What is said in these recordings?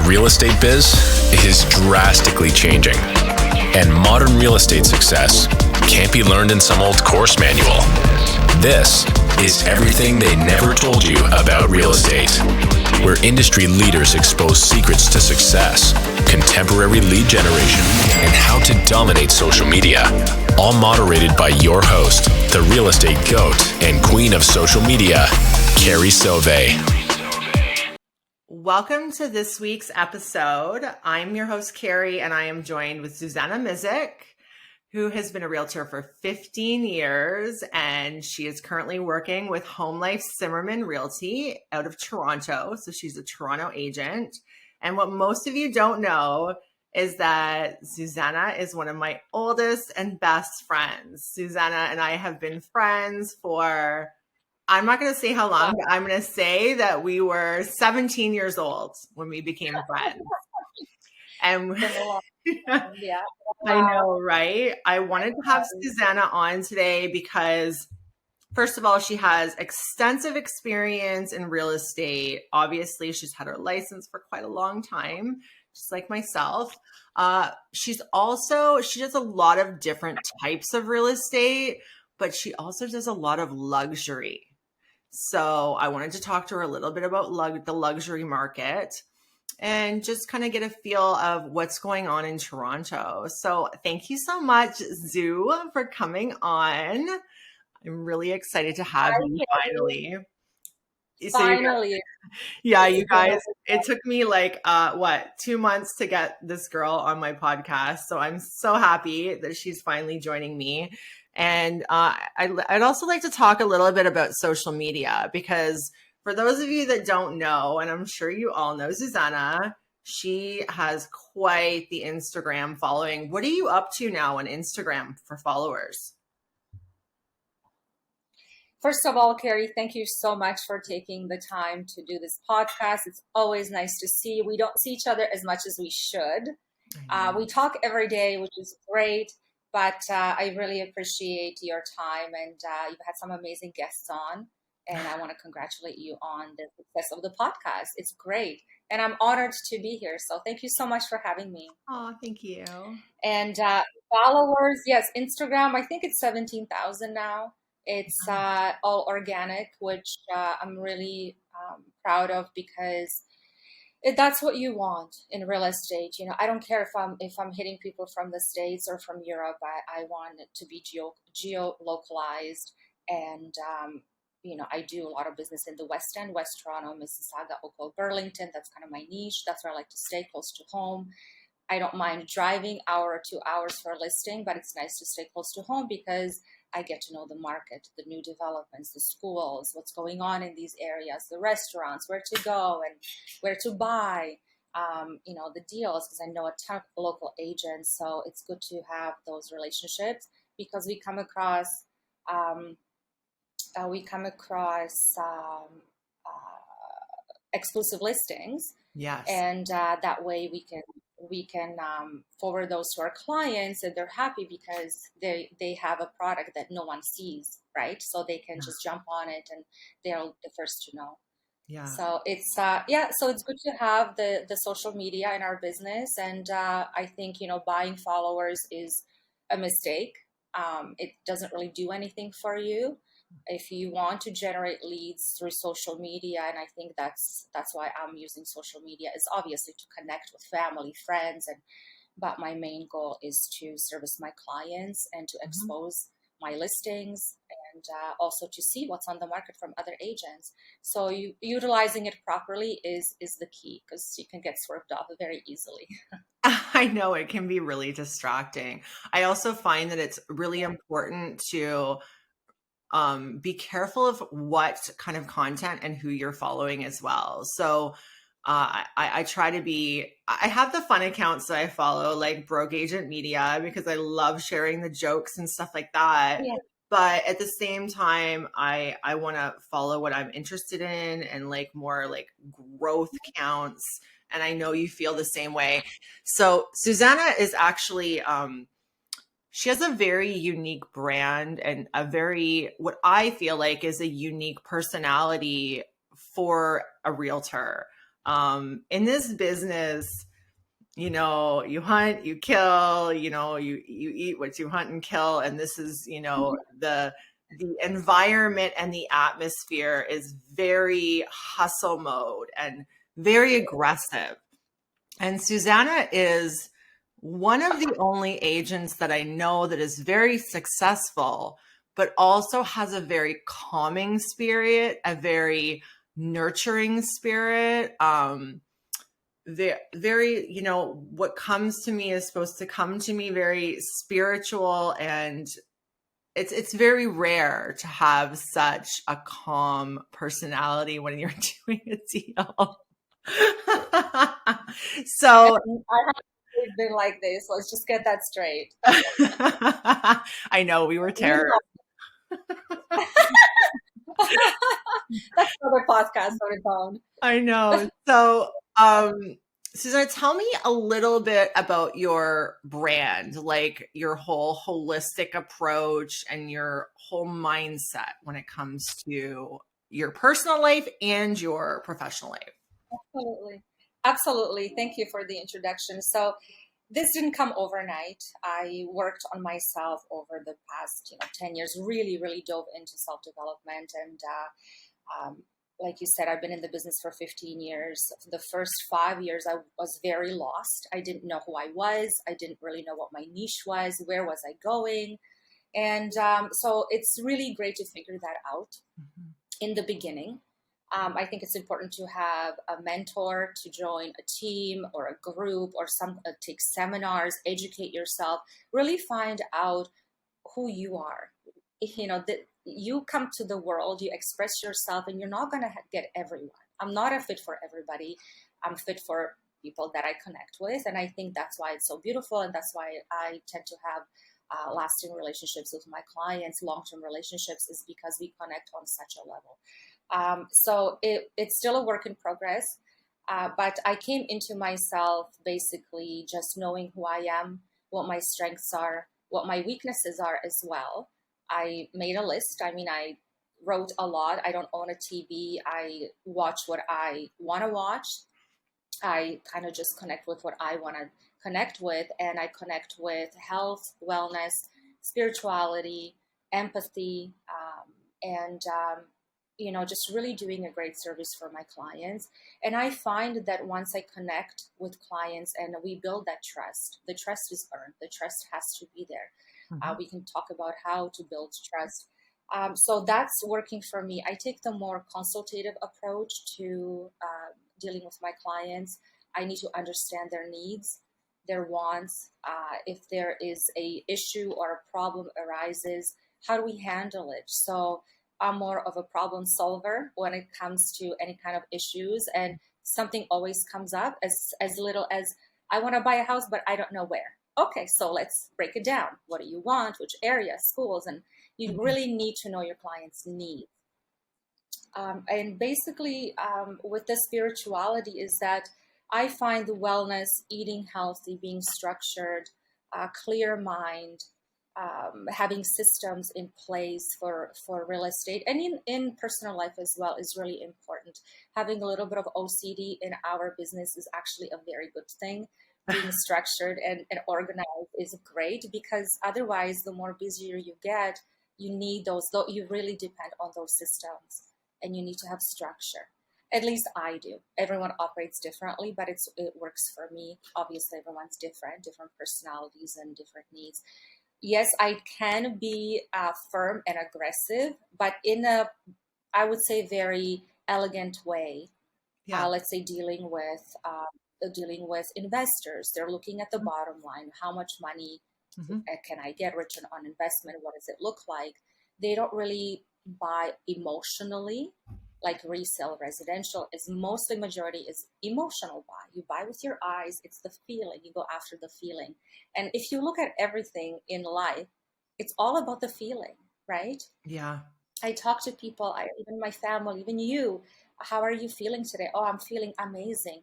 real estate biz is drastically changing, and modern real estate success can't be learned in some old course manual. This is everything they never told you about real estate, where industry leaders expose secrets to success, contemporary lead generation, and how to dominate social media. All moderated by your host, the real estate goat and queen of social media, Carrie Soave. Welcome to this week's episode. I'm your host, Carrie, and I am joined with Zuzana Misik, who has been a realtor for 15 years, and she is currently working with Home Life Zimmerman Realty out of Toronto. So she's a Toronto agent. And what most of you don't know is that Zuzana is one of my oldest and best friends. Zuzana and I have been friends for, I'm not going to say how long, but I'm going to say that we were 17 years old when we became friends. And yeah. I know, right? I wanted to have Zuzana on today because, first of all, she has extensive experience in real estate. Obviously, she's had her license for quite a long time, just like myself. She does a lot of different types of real estate, but she also does a lot of luxury. So I wanted to talk to her a little bit about the luxury market and just kind of get a feel of what's going on in Toronto. So thank you so much, Zoo, for coming on. I'm really excited to have you finally. Finally. Yeah, you guys, it took me like, 2 months to get this girl on my podcast. So I'm so happy that she's finally joining me. And I'd also like to talk a little bit about social media, because for those of you that don't know, and I'm sure you all know Zuzana, she has quite the Instagram following. What are you up to now on Instagram for followers? First of all, Carrie, thank you so much for taking the time to do this podcast. It's always nice to see. We don't see each other as much as we should. We talk every day, which is great, but I really appreciate your time, and you've had some amazing guests on. And I want to congratulate you on the success of the podcast. It's great. And I'm honored to be here. So thank you so much for having me. Oh, thank you. And followers, yes, Instagram, I think it's 17,000 now. It's all organic, which I'm really proud of, because that's what you want in real estate. You know, I don't care if I'm hitting people from the States or from Europe. I want it to be geo-localized. And I do a lot of business in the West End, West Toronto, Mississauga, Oakville, Burlington. That's kind of my niche. That's where I like to stay, close to home. I don't mind driving hour or 2 hours for a listing, but it's nice to stay close to home because I get to know the market, the new developments, the schools, what's going on in these areas, the restaurants, where to go and where to buy, the deals, because I know a ton of local agents. So it's good to have those relationships, because we come across exclusive listings. Yes. And that way we can forward those to our clients, and they're happy because they have a product that no one sees, right? So they can just jump on it, and they're the first to know. Yeah. So it's so it's good to have the social media in our business, and I think buying followers is a mistake. It doesn't really do anything for you. If you want to generate leads through social media, and I think that's why I'm using social media, is obviously to connect with family, friends, but my main goal is to service my clients and to expose my listings, and also to see what's on the market from other agents. So utilizing it properly is the key, because you can get swerved off very easily. I know it can be really distracting. I also find that it's really important to be careful of what kind of content and who you're following as well. So I try to I have the fun accounts that I follow, like Broke Agent Media, because I love sharing the jokes and stuff like that. Yeah. But at the same time, I want to follow what I'm interested in, and like more like growth counts. And I know you feel the same way. So Zuzana is actually, she has a very unique brand and what I feel like is a unique personality for a realtor. In this business, you hunt, you kill, you eat what you hunt and kill. And this is, the environment and the atmosphere is very hustle mode and very aggressive. And Zuzana is one of the only agents that I know that is very successful, but also has a very calming spirit, a very nurturing spirit. Very, what comes to me is supposed to come to me very spiritual, and it's very rare to have such a calm personality when you're doing a deal. So I have been like this. Let's just get that straight. I know we were terrorists. That's another podcast on its own. I know. So, Zuzana, tell me a little bit about your brand, like your whole holistic approach and your whole mindset when it comes to your personal life and your professional life. Absolutely. Thank you for the introduction. So this didn't come overnight. I worked on myself over the past 10 years, really, really dove into self-development. And like you said, I've been in the business for 15 years. The first 5 years, I was very lost. I didn't know who I was. I didn't really know what my niche was. Where was I going? And so it's really great to figure that out in the beginning. I think it's important to have a mentor, to join a team or a group, or take seminars, educate yourself, really find out who you are. You come to the world, you express yourself, and you're not going to get everyone. I'm not a fit for everybody. I'm fit for people that I connect with. And I think that's why it's so beautiful. And that's why I tend to have lasting relationships with my clients, long-term relationships, is because we connect on such a level. So it's still a work in progress, but I came into myself basically just knowing who I am, what my strengths are, what my weaknesses are as well. I made a list. I wrote a lot. I don't own a TV. I watch what I want to watch. I kind of just connect with what I want to connect with, and I connect with health, wellness, spirituality, empathy, and just really doing a great service for my clients. And I find that once I connect with clients and we build that trust, the trust is earned. The trust has to be there. We can talk about how to build trust. So that's working for me. I take the more consultative approach to dealing with my clients. I need to understand their needs, their wants. If there is a issue or a problem arises, how do we handle it? So I'm more of a problem solver when it comes to any kind of issues, and something always comes up as little as, I want to buy a house, but I don't know where. Okay, so let's break it down. What do you want? Which area, schools? And you really need to know your client's needs. And basically with the spirituality is that I find the wellness, eating healthy, being structured, clear mind, having systems in place for real estate and in personal life as well is really important. Having a little bit of OCD in our business is actually a very good thing. Being structured and organized is great, because otherwise the more busier you get, you need those, you really depend on those systems, and you need to have structure. At least I do. Everyone operates differently, but it works for me. Obviously everyone's different personalities and different needs. Yes, I can be firm and aggressive, but in a, I would say, very elegant way. Yeah. Let's say dealing with investors. They're looking at the bottom line. How much money can I get return on investment? What does it look like? They don't really buy emotionally, like resale residential is mostly, majority is emotional buy. You buy with your eyes. It's the feeling. You go after the feeling. And if you look at everything in life, it's all about the feeling, right? Yeah. I talk to people, even my family, even you. How are you feeling today? Oh, I'm feeling amazing.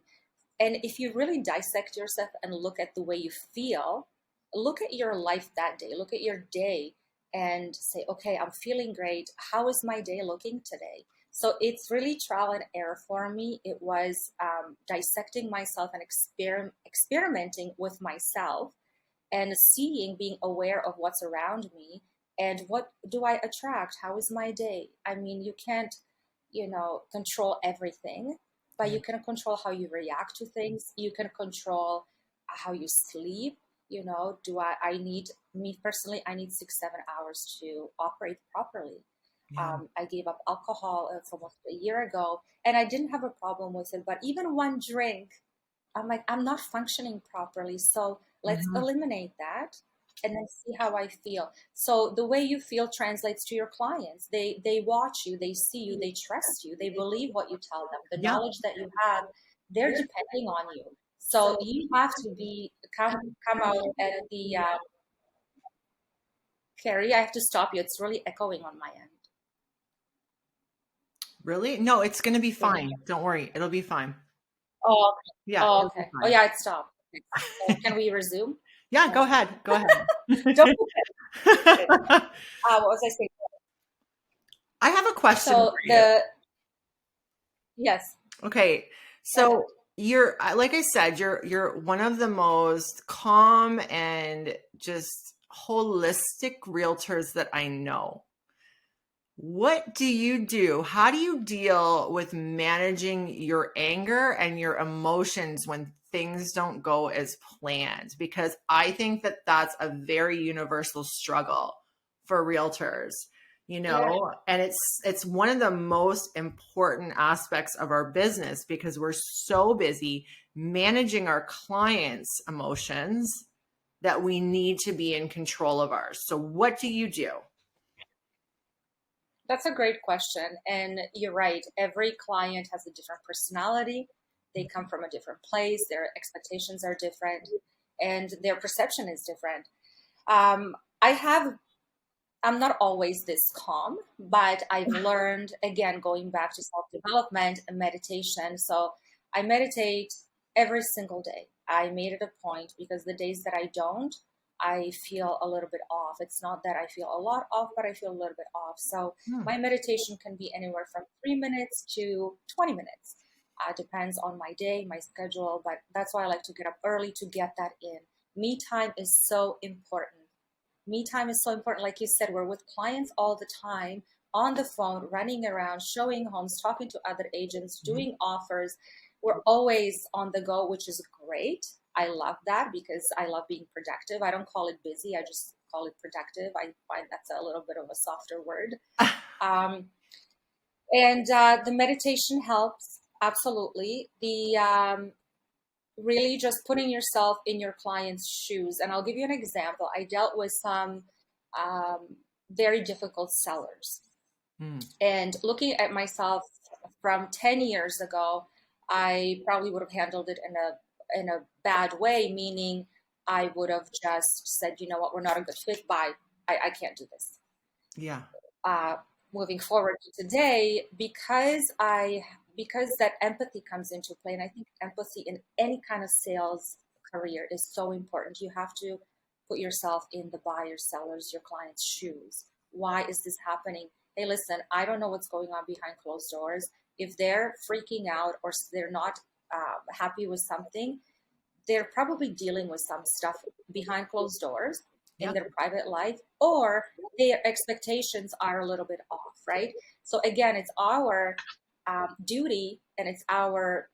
And if you really dissect yourself and look at the way you feel, look at your life that day, look at your day and say, okay, I'm feeling great. How is my day looking today? So it's really trial and error for me. It was dissecting myself and experimenting with myself and seeing, being aware of what's around me and what do I attract? How is my day? I mean, you can't, control everything, but you can control how you react to things. You can control how you sleep. Me personally, I need 6-7 hours to operate properly. Yeah. I gave up alcohol almost a year ago and I didn't have a problem with it. But even one drink, I'm like, I'm not functioning properly. So let's eliminate that and then see how I feel. So the way you feel translates to your clients. They watch you, they see you, they trust you, they believe what you tell them. The knowledge that you have, they're depending on you. So you have to come out at the Carrie, I have to stop you. It's really echoing on my end. Really? No, it's going to be fine. Don't worry. It'll be fine. Oh, okay. Yeah. Oh, okay. Oh, yeah, it stopped. So can we resume? Yeah, go ahead. Go ahead. Don't. What was I saying? I have a question So for you. Yes. Okay. So you're, like I said, you're one of the most calm and just holistic realtors that I know. What do you do? How do you deal with managing your anger and your emotions when things don't go as planned? Because I think that that's a very universal struggle for realtors, and it's one of the most important aspects of our business because we're so busy managing our clients' emotions that we need to be in control of ours. So what do you do? That's a great question. And you're right. Every client has a different personality. They come from a different place. Their expectations are different and their perception is different. I'm not always this calm, but I've learned, again, going back to self-development and meditation. So I meditate every single day. I made it a point because the days that I don't, I feel a little bit off. It's not that I feel a lot off, but I feel a little bit off. So my meditation can be anywhere from 3 minutes to 20 minutes. Depends on my day, my schedule, but that's why I like to get up early to get that in. Me time is so important. Me time is so important. Like you said, we're with clients all the time, on the phone, running around, showing homes, talking to other agents, doing offers. We're always on the go, which is great. I love that because I love being productive. I don't call it busy. I just call it productive. I find that's a little bit of a softer word. And the meditation helps. Absolutely. The really just putting yourself in your client's shoes. And I'll give you an example. I dealt with some very difficult sellers. And looking at myself from 10 years ago, I probably would have handled it in a bad way, meaning I would have just said, you know what, we're not a good fit. Bye. I can't do this. Yeah. Moving forward to today, because that empathy comes into play, and I think empathy in any kind of sales career is so important. You have to put yourself in the buyer's, seller's, your client's shoes. Why is this happening? Hey, listen, I don't know what's going on behind closed doors. If they're freaking out or they're not happy with something, they're probably dealing with some stuff behind closed doors in their private life, or their expectations are a little bit off, right? So again, it's our duty and it's our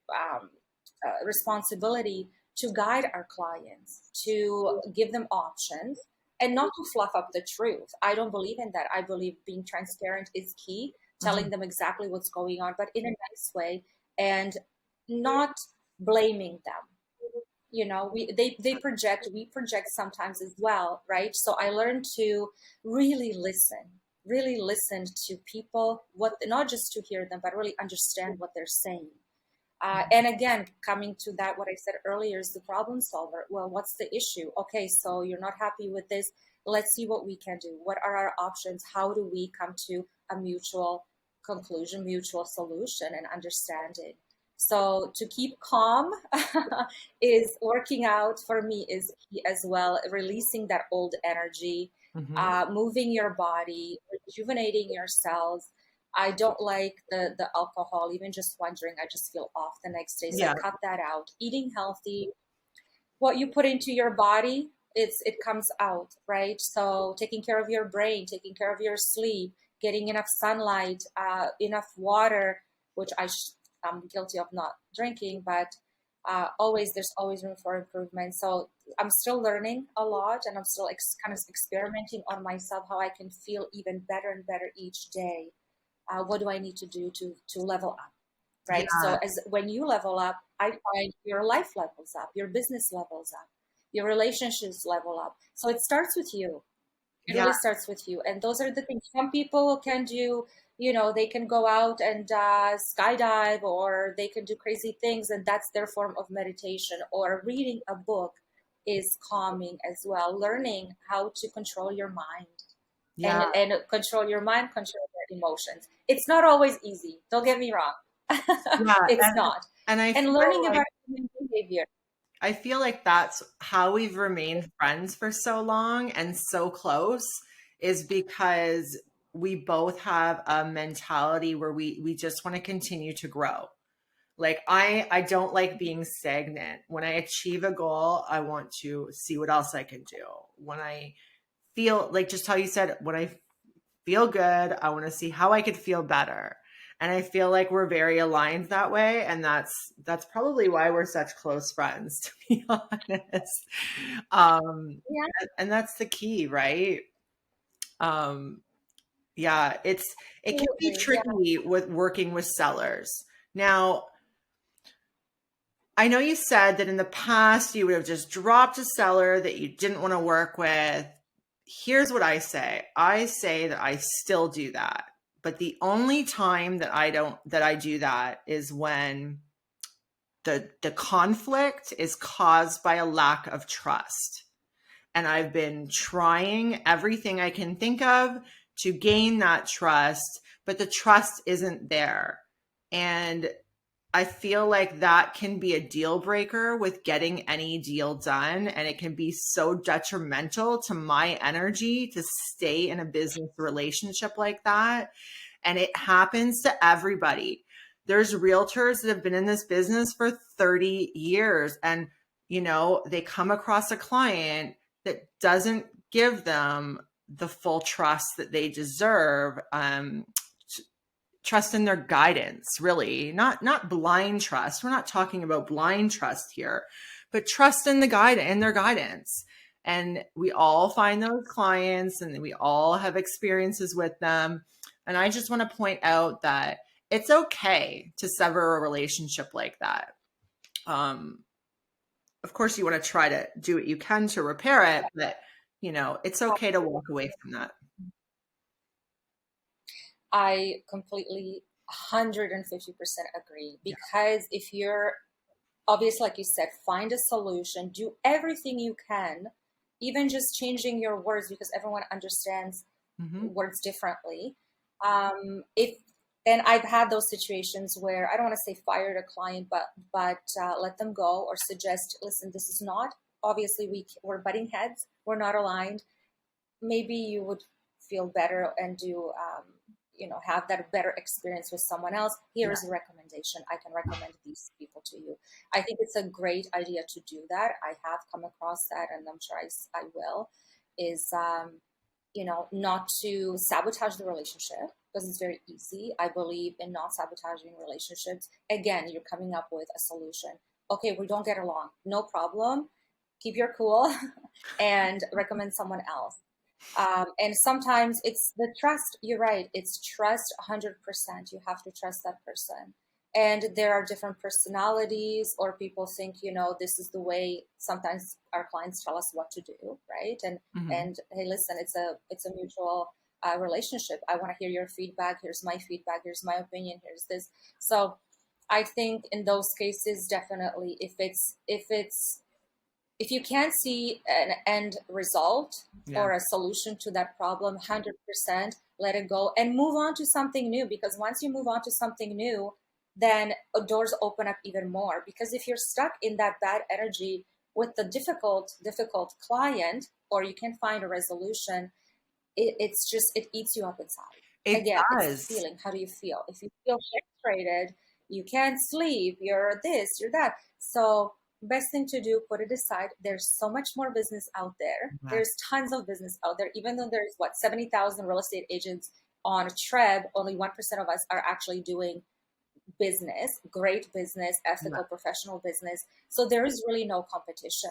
responsibility to guide our clients, to give them options and not to fluff up the truth. I don't believe in that. I believe being transparent is key, telling them exactly what's going on, but in a nice way and not blaming them. They project, we project sometimes as well, right? So I learned to really listen to people, not just to hear them, but really understand what they're saying. And again, coming to that, what I said earlier is the problem solver. Well, what's the issue? Okay, so you're not happy with this. Let's see what we can do. What are our options? How do we come to a mutual conclusion, mutual solution and understanding? So to keep calm is working out for me is key as well. Releasing that old energy, moving your body, rejuvenating your cells, I don't like the alcohol, even just one drink, I just feel off the next day. So I Yeah. cut that out. Eating healthy, what you put into your body, it comes out, right? So taking care of your brain, taking care of your sleep, getting enough sunlight, enough water, which I'm guilty of not drinking, but there's always room for improvement. So I'm still learning a lot, and I'm still kind of experimenting on myself, how I can feel even better and better each day. What do I need to do to level up? Right. Yeah. So as when you level up, I find your life levels up, your business levels up, your relationships level up. So it starts with you. It Yeah. really starts with you. And those are the things some people can do. They can go out and skydive, or they can do crazy things, and that's their form of meditation. Or reading a book is calming as well. Learning how to control your mind Yeah. and control your mind, control your emotions. It's not always easy. Don't get me wrong. Yeah. It's not. And I And feel learning like about human behavior. I feel like that's how we've remained friends for so long and so close, is because we both have a mentality where we just want to continue to grow. Like I don't like being stagnant. When I achieve a goal, I want to see what else I can do. When I feel like, just how you said, when I feel good, I want to see how I could feel better. And I feel like we're very aligned that way. And that's probably why we're such close friends, to be honest. Yeah. And that's the key, right? Um, yeah, it can be Absolutely. Yeah. tricky with working with sellers. Now, I know you said that in the past you would have just dropped a seller that you didn't want to work with. Here's what I say. I say that I still do that. But the only time that I do that is when the conflict is caused by a lack of trust. And I've been trying everything I can think of to gain that trust, but the trust isn't there. And I feel like that can be a deal breaker with getting any deal done. And it can be so detrimental to my energy to stay in a business relationship like that. And it happens to everybody. There's realtors that have been in this business for 30 years, and they come across a client that doesn't give them the full trust that they deserve. Trust in their guidance, really, not blind trust. We're not talking about blind trust here, but trust in their guidance. And we all find those clients, and we all have experiences with them. And I just want to point out that it's okay to sever a relationship like that. Of course, you want to try to do what you can to repair it, but it's okay to walk away from that. I completely 150% agree, because if you're obviously, like you said, find a solution, do everything you can, even just changing your words, because everyone understands words differently. If And I've had those situations where I don't want to say fired a client, but let them go, or suggest, listen, this is not, obviously we're butting heads, we're not aligned. Maybe you would feel better and do have that better experience with someone else. Here is a recommendation. I can recommend these people to you. I think it's a great idea to do that. I have come across that, and I'm sure I will, is not to sabotage the relationship, because it's very easy. I believe in not sabotaging relationships. Again, you're coming up with a solution. Okay, we don't get along, no problem, keep your cool and recommend someone else. And sometimes it's the trust. You're right. It's trust 100%. You have to trust that person. And there are different personalities, or people think, this is the way sometimes our clients tell us what to do. Right. And hey, listen, it's a mutual relationship. I want to hear your feedback. Here's my feedback. Here's my opinion. Here's this. So I think in those cases, definitely, if you can't see an end result or a solution to that problem, 100% let it go and move on to something new. Because once you move on to something new, then doors open up even more. Because if you're stuck in that bad energy with the difficult client, or you can't find a resolution, it eats you up inside. It Again, it's the does. feeling. How do you feel? If you feel frustrated, you can't sleep, you're this, you're that. So best thing to do, put it aside. There's so much more business out there. Yes. There's tons of business out there. Even though there's 70,000 real estate agents on Treb, only 1% of us are actually doing business, great business, ethical, professional business. So there is really no competition.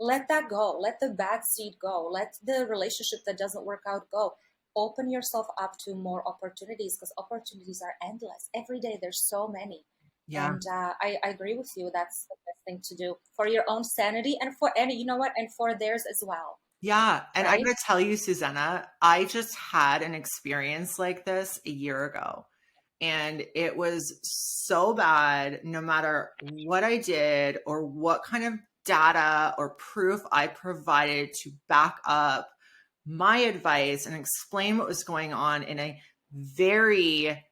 Let that go. Let the bad seed go. Let the relationship that doesn't work out go. Open yourself up to more opportunities, because opportunities are endless. Every day there's so many. Yeah. And I agree with you. That's the best thing to do for your own sanity, and for any, you know what, and for theirs as well. Yeah. And Right? I'm going to tell you, Zuzana, I just had an experience like this a year ago. And it was so bad, no matter what I did or what kind of data or proof I provided to back up my advice and explain what was going on in a very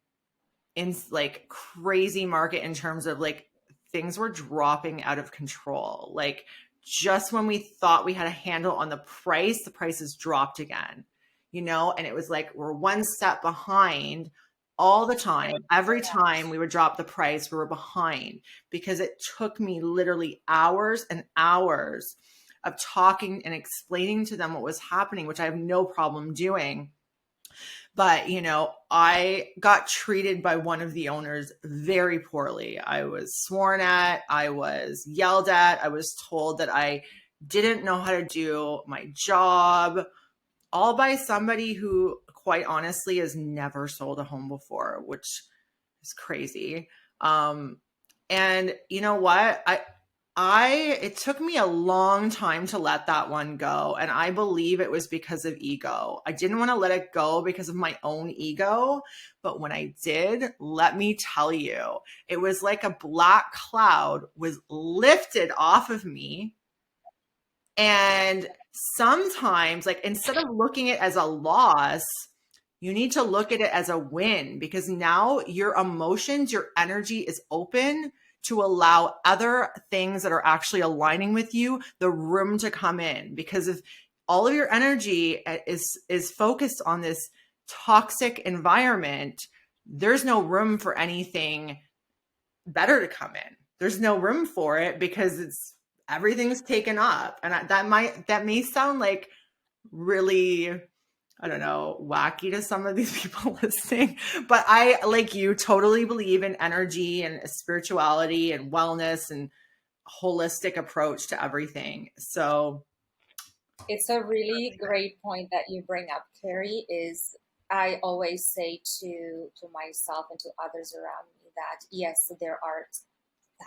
like crazy market in terms of like things were dropping out of control. Like just when we thought we had a handle on the prices dropped again, and it was like we're one step behind all the time. Every time we would drop the price, we were behind, because it took me literally hours and hours of talking and explaining to them what was happening, which I have no problem doing. But, I got treated by one of the owners very poorly. I was sworn at, I was yelled at, I was told that I didn't know how to do my job, all by somebody who, quite honestly, has never sold a home before, which is crazy. And you know what? It took me a long time to let that one go. And I believe it was because of ego. I didn't want to let it go because of my own ego. But when I did, let me tell you, it was like a black cloud was lifted off of me. And sometimes, like, instead of looking at it as a loss, you need to look at it as a win, because now your emotions, your energy is open to allow other things that are actually aligning with you the room to come in. Because if all of your energy is focused on this toxic environment, there's no room for anything better to come in. There's no room for it because everything's taken up. And that may sound like really, I don't know, wacky to some of these people listening, but I, like you, totally believe in energy and spirituality and wellness and holistic approach to everything. So It's a really great point that you bring up, Carrie. Is I always say to myself and to others around me that yes, there are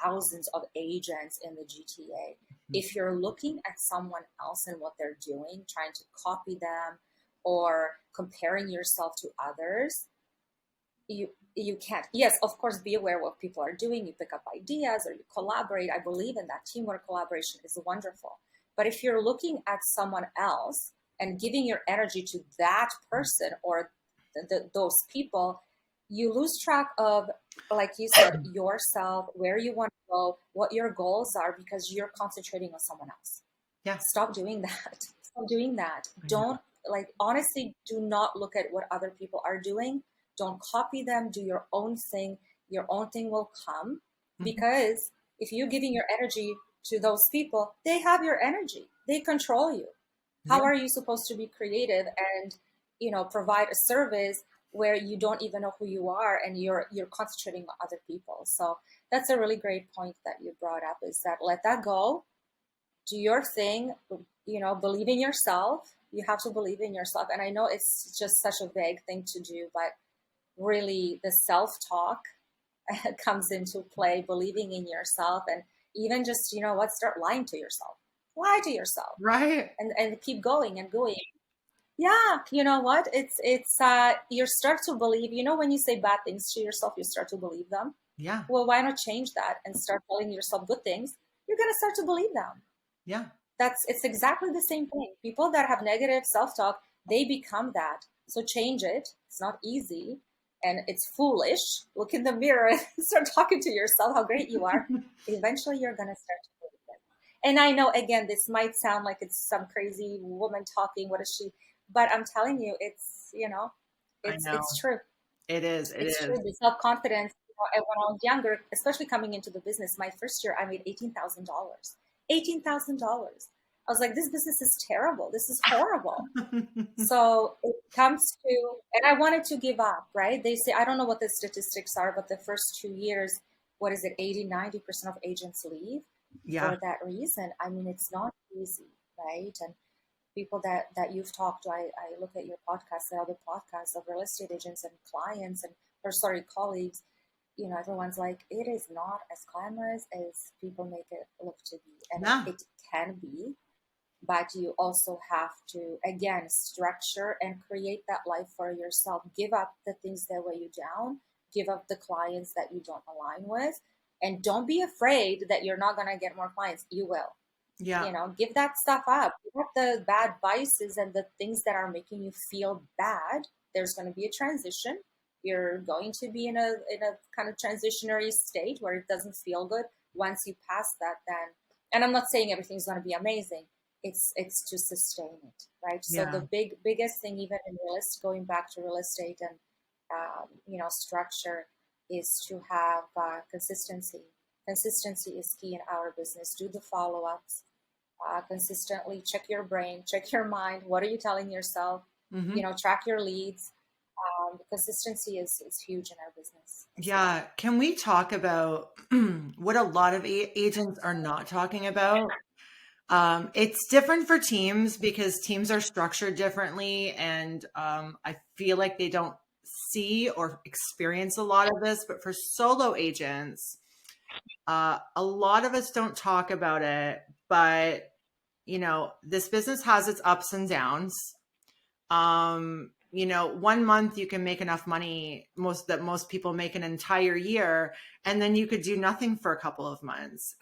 thousands of agents in the GTA. If you're looking at someone else and what they're doing, trying to copy them or comparing yourself to others, you can't. Yes, of course, be aware what people are doing. You pick up ideas or you collaborate. I believe in that. Teamwork, collaboration is wonderful. But if you're looking at someone else and giving your energy to that person or those people, you lose track of, like you said, yourself, where you want to go, what your goals are, because you're concentrating on someone else. yeah, Stop doing that. Stop doing that. Don't, honestly, do not look at what other people are doing. Don't copy them. Do your own thing. Your own thing will come, because if you're giving your energy to those people, they have your energy. They control you. How are you supposed to be creative and, provide a service where you don't even know who you are and you're concentrating on other people? So that's a really great point that you brought up, is that let that go, do your thing, believe in yourself. You have to believe in yourself. And I know it's just such a vague thing to do, but really the self-talk comes into play, believing in yourself, and even just, start lying to yourself. Lie to yourself. right. And keep going and going. Yeah, you know what? It's you start to believe, when you say bad things to yourself, you start to believe them. Yeah. Well, why not change that and start telling yourself good things? You're gonna start to believe them. Yeah. It's exactly the same thing. People that have negative self-talk, they become that. So change it. It's not easy and it's foolish. Look in the mirror and start talking to yourself how great you are. Eventually you're gonna start to believe it. And I know, again, this might sound like it's some crazy woman talking. What is she? But I'm telling you, it's, I know. It's true. It is. It's true. The self-confidence. And when I was younger, especially coming into the business, my first year, I made $18,000. $18,000. I was like, this business is terrible. This is horrible. So it comes to, and I wanted to give up, right? They say, I don't know what the statistics are, but the first 2 years, what is it, 80-90% of agents leave for that reason. I mean, it's not easy, right? And people that you've talked to, I look at your podcast, the other podcasts of real estate agents and clients colleagues, you know, everyone's like, it is not as glamorous as people make it look to be. And it can be, but you also have to, again, structure and create that life for yourself. Give up the things that weigh you down. Give up the clients that you don't align with. And don't be afraid that you're not going to get more clients. You will. Yeah. You know, give that stuff up. Give up the bad vices and the things that are making you feel bad. There's going to be a transition. You're going to be in a kind of transitionary state where it doesn't feel good. Once you pass that, then, and I'm not saying everything's going to be amazing. It's to sustain it, right? So the biggest thing, even in going back to real estate and you know, structure, is to have consistency. Consistency is key in our business. Do the follow-ups consistently. Check your brain, check your mind. What are you telling yourself? You know, track your leads. Consistency is huge in our business. Yeah. Can we talk about what a lot of agents are not talking about? It's different for teams because teams are structured differently. And I feel like they don't see or experience a lot of this, but for solo agents, a lot of us don't talk about it, but you know, this business has its ups and downs. You know, 1 month you can make enough money that most people make an entire year, and then you could do nothing for a couple of months.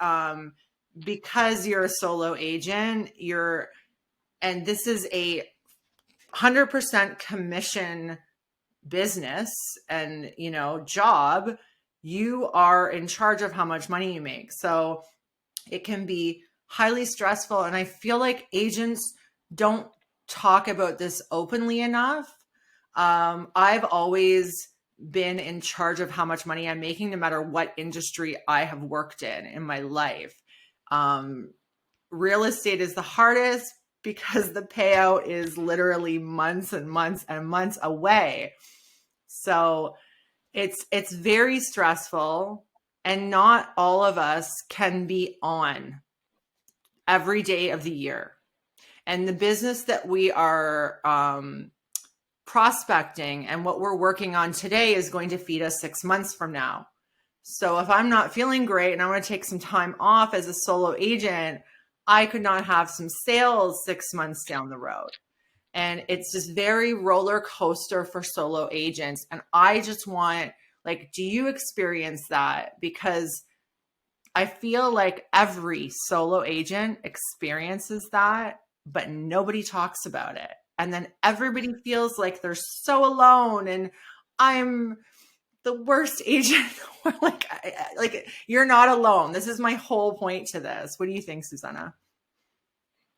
Because you're a solo agent, and this is a 100% commission business and, you know, job, you are in charge of how much money you make. So it can be highly stressful. And I feel like agents don't talk about this openly enough. I've always been in charge of how much money I'm making, no matter what industry I have worked in my life. Real estate is the hardest because the payout is literally months and months and months away. So it's very stressful, and not all of us can be on every day of the year. And the business that we are prospecting and what we're working on today is going to feed us 6 months from now. So if I'm not feeling great and I want to take some time off as a solo agent, I could not have some sales 6 months down the road. And it's just very roller coaster for solo agents. And I just want, like, do you experience that? Because I feel like every solo agent experiences that, but nobody talks about it. And then everybody feels like they're so alone and I'm the worst agent. like you're not alone. This is my whole point to this. What do you think, Zuzana?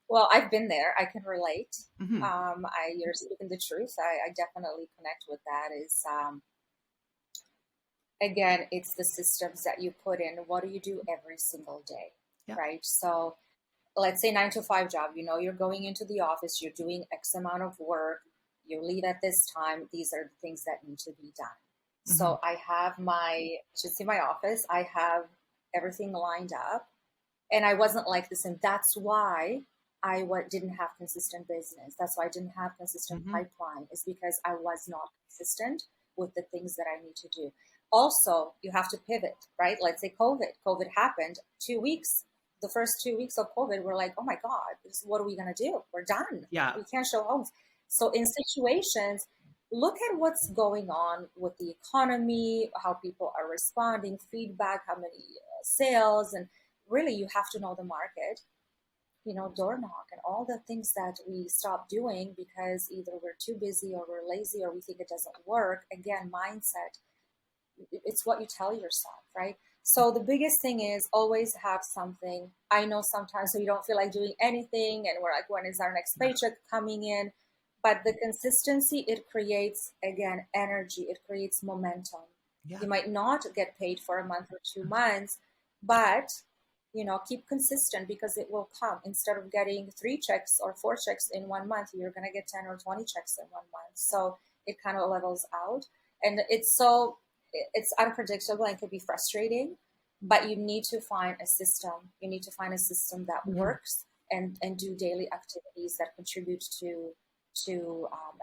Well, I've been there. I can relate. You're speaking the truth. I definitely connect with that. Again, it's the systems that you put in. What do you do every single day, right? So let's say 9 to 5 job, you know, you're going into the office, you're doing X amount of work, you leave at this time. These are the things that need to be done. So I have just in my office, I have everything lined up, and I wasn't like this. And that's why I didn't have consistent business. That's why I didn't have consistent pipeline, is because I was not consistent with the things that I need to do. Also, you have to pivot, right? Let's say COVID happened 2 weeks. The first 2 weeks of COVID, we're like, oh my God, what are we going to do? We're done. Yeah. We can't show homes. So in situations, look at what's going on with the economy, how people are responding, feedback, how many sales, and really you have to know the market, you know, door knock and all the things that we stop doing because either we're too busy or we're lazy or we think it doesn't work. Again, mindset, it's what you tell yourself, right? So the biggest thing is always have something. I know sometimes we don't feel like doing anything and we're like, when is our next paycheck coming in? But the consistency, it creates, again, energy. It creates momentum. Yeah. You might not get paid for a month or 2 months, but keep consistent, because it will come. Instead of getting 3 checks or 4 checks in 1 month, you're going to get 10 or 20 checks in 1 month. So it kind of levels out. And it's unpredictable and could be frustrating, but you need to find a system. You need to find a system that works, and do daily activities that contribute to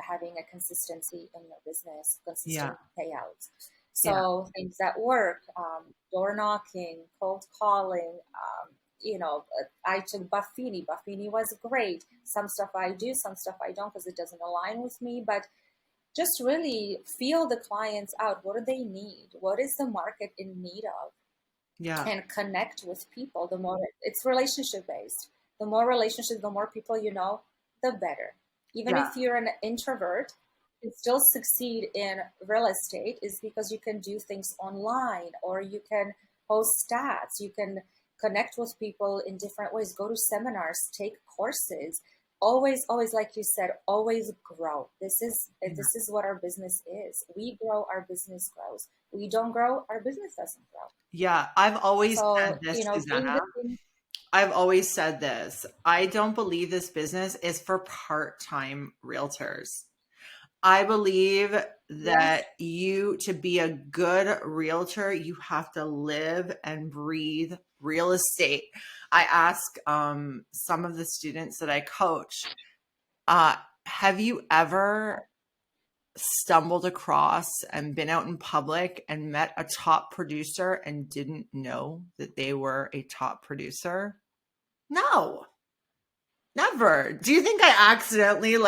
having a consistency in your business, consistent payouts. So things that work, door knocking, cold calling, I took Buffini. Buffini was great. Some stuff I do, some stuff I don't, because it doesn't align with me, but just really feel the clients out. What do they need? What is the market in need of? Yeah. And connect with people. The more it's relationship based, the more relationships, the more people you know, the better. Even if you're an introvert, you still succeed in real estate, is because you can do things online, or you can post stats, you can connect with people in different ways, go to seminars, take courses. Always, like you said, always grow. This is what our business is. We grow, our business grows. We don't grow, our business doesn't grow. Yeah. I've always said this, Zuzana. I've always said this. I don't believe this business is for part-time realtors. I believe that to be a good realtor, you have to live and breathe real estate. I ask some of the students that I coach, have you ever stumbled across and been out in public and met a top producer and didn't know that they were a top producer? No, never. Do you think I accidentally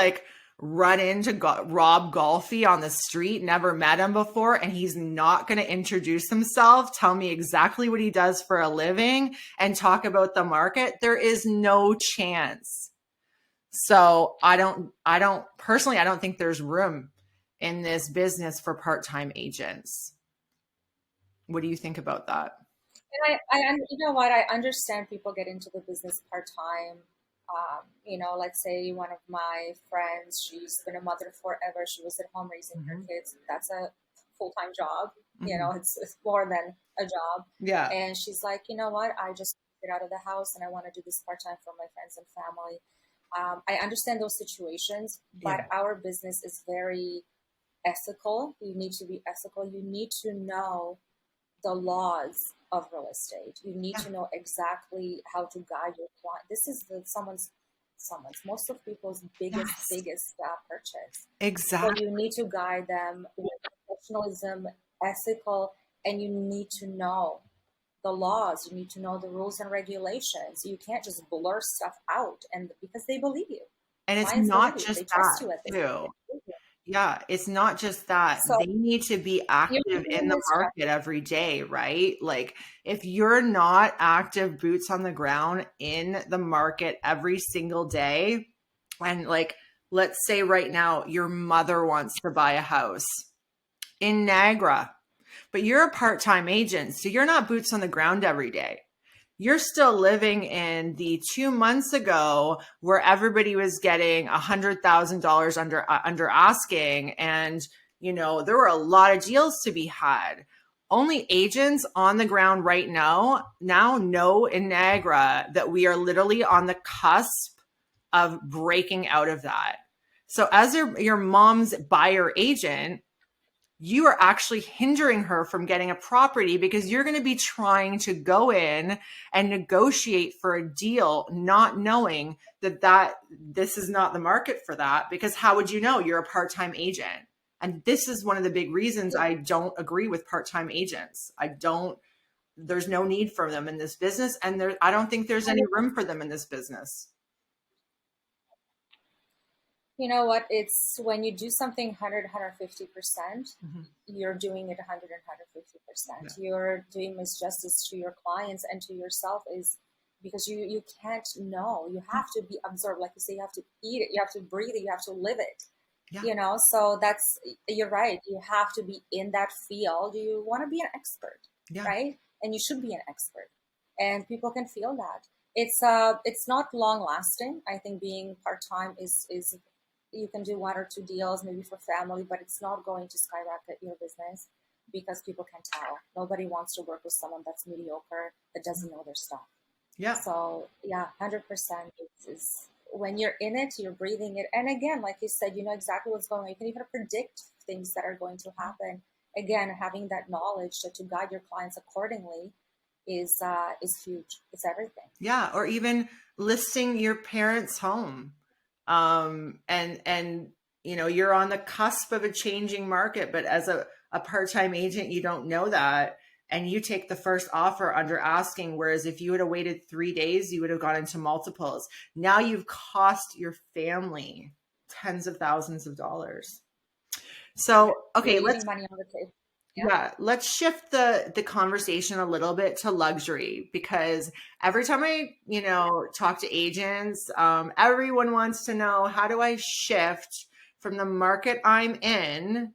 run into Rob Golfi on the street, never met him before, and he's not going to introduce himself, tell me exactly what he does for a living, and talk about the market? There is no chance. So I don't personally, I don't think there's room in this business for part-time agents. What do you think about that? And you know what? I understand people get into the business part-time. Let's say one of my friends, she's been a mother forever. She was at home raising her kids. That's a full-time job. It's more than a job. Yeah. And she's like, you know what? I just get out of the house and I want to do this part-time for my friends and family. I understand those situations, but our business is very ethical. You need to be ethical. You need to know the laws of real estate. You need to know exactly how to guide your client. This is most of people's biggest purchase. Exactly. So you need to guide them with professionalism, ethical, and you need to know the laws. You need to know the rules and regulations. You can't just blur stuff out, and because they believe you. And it's Clients not believe you. just They trust you that at this too. point. Yeah, it's not just that. So they need to be active in the market every day, right? Like if you're not active, boots on the ground in the market every single day, and let's say right now your mother wants to buy a house in Niagara, but you're a part-time agent, so you're not boots on the ground every day. You're still living in the 2 months ago where everybody was getting $100,000 under asking. And, there were a lot of deals to be had. Only agents on the ground right now know in Niagara that we are literally on the cusp of breaking out of that. So as your mom's buyer agent, you are actually hindering her from getting a property because you're going to be trying to go in and negotiate for a deal, not knowing that this is not the market for that, because how would you know? You're a part-time agent. And this is one of the big reasons I don't agree with part-time agents. There's no need for them in this business. And I don't think there's any room for them in this business. You know what? It's when you do something 100, 150%, you're doing it 100 and 150%. You're doing misjustice to your clients and to yourself, is because you can't know. You have to be absorbed. Like you say, you have to eat it. You have to breathe it. You have to live it. So you're right. You have to be in that field. You want to be an expert, right? And you should be an expert. And people can feel that. It's not long lasting. I think being part-time is you can do 1 or 2 deals maybe for family, but it's not going to skyrocket your business because people can tell. Nobody wants to work with someone that's mediocre, that doesn't know their stuff. Yeah. So yeah, 100% is when you're in it, you're breathing it. And again, like you said, you know exactly what's going on. You can even predict things that are going to happen. Again, having that knowledge to guide your clients accordingly is huge. It's everything. Yeah. Or even listing your parents' home. And you know, you're on the cusp of a changing market, but as a part-time agent, you don't know that. And you take the first offer under asking, whereas if you would have waited 3 days, you would have gone into multiples. Now you've cost your family tens of thousands of dollars. So, okay, leaving money on the table. let's shift the conversation a little bit to luxury, because every time I, you know, talk to agents, everyone wants to know, how do I shift from the market I'm in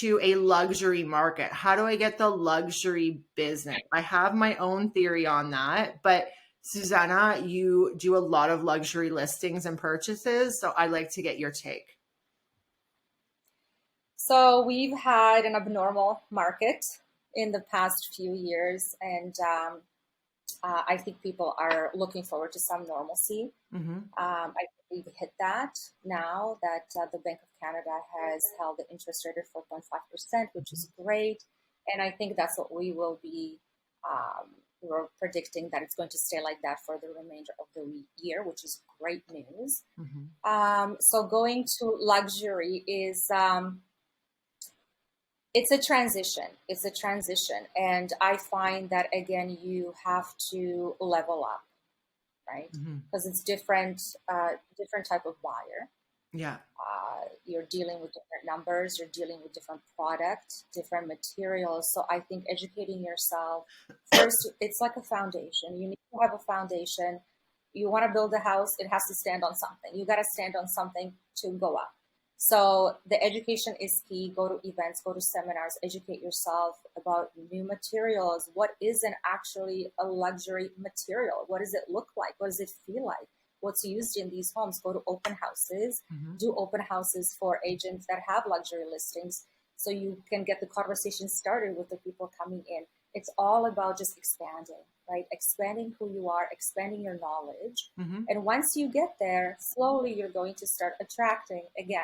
to a luxury market? How do I get the luxury business? I have my own theory on that, but Zuzana, you do a lot of luxury listings and purchases, so I'd like to get your take. So we've had an abnormal market in the past few years, and I think people are looking forward to some normalcy. I think we've hit that now that the Bank of Canada has held the interest rate at 4.5%, which is great. And I think that's what we will be, we're predicting that it's going to stay like that for the remainder of the year, which is great news. So going to luxury is, it's a transition. It's a transition. And I find that, again, you have to level up, right? Because it's different type of buyer. Yeah. You're dealing with different numbers. You're dealing with different products, different materials. So I think educating yourself first, it's like a foundation. You need to have a foundation. You want to build a house, it has to stand on something. You got to stand on something to go up. So the education is key. Go to events, go to seminars, educate yourself about new materials. What is actually a luxury material? What does it look like? What does it feel like? What's used in these homes? Go to open houses, do open houses for agents that have luxury listings, so you can get the conversation started with the people coming in. It's all about just expanding, right? Expanding who you are, expanding your knowledge. And once you get there, slowly you're going to start attracting again.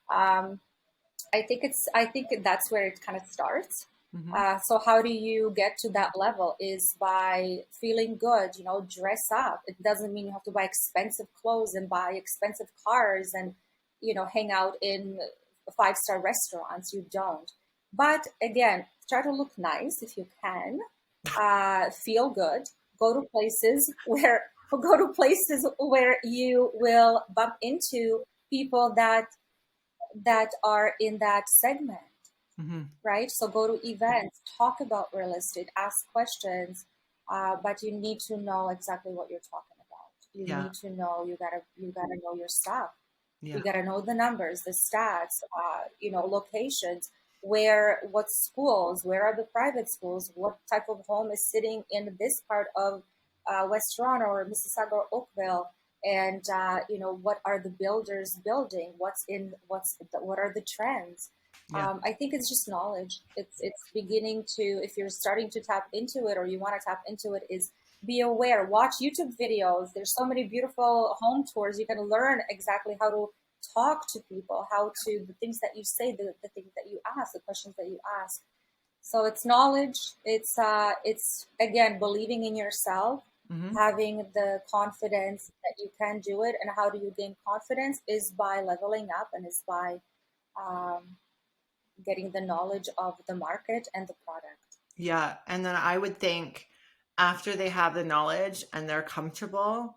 I think that's where it kind of starts. So how do you get to that level is by feeling good, you know, dress up. It doesn't mean you have to buy expensive clothes and buy expensive cars and, you know, hang out in 5-star restaurants. You don't. But again, try to look nice if you can, feel good, go to places where you will bump into people that are in that segment. Right? So go to events, talk about real estate, ask questions, but you need to know exactly what you're talking about. You need to know, you gotta know your stuff. You gotta know the numbers, the stats, you know, locations, what schools, where are the private schools, what type of home is sitting in this part of West Toronto or Mississauga or Oakville, and you know, what are the builders building, what are the trends. I think it's just knowledge. It's beginning to, if you're starting to tap into it or you want to tap into it, is be aware, watch YouTube videos. There's so many beautiful home tours. You can learn exactly how to talk to people, the things that you say, the things that you ask, the questions that you ask. So it's knowledge. It's again, believing in yourself, having the confidence that you can do it. And how do you gain confidence is by leveling up, and is by, getting the knowledge of the market and the product. Yeah. And then I would think after they have the knowledge and they're comfortable,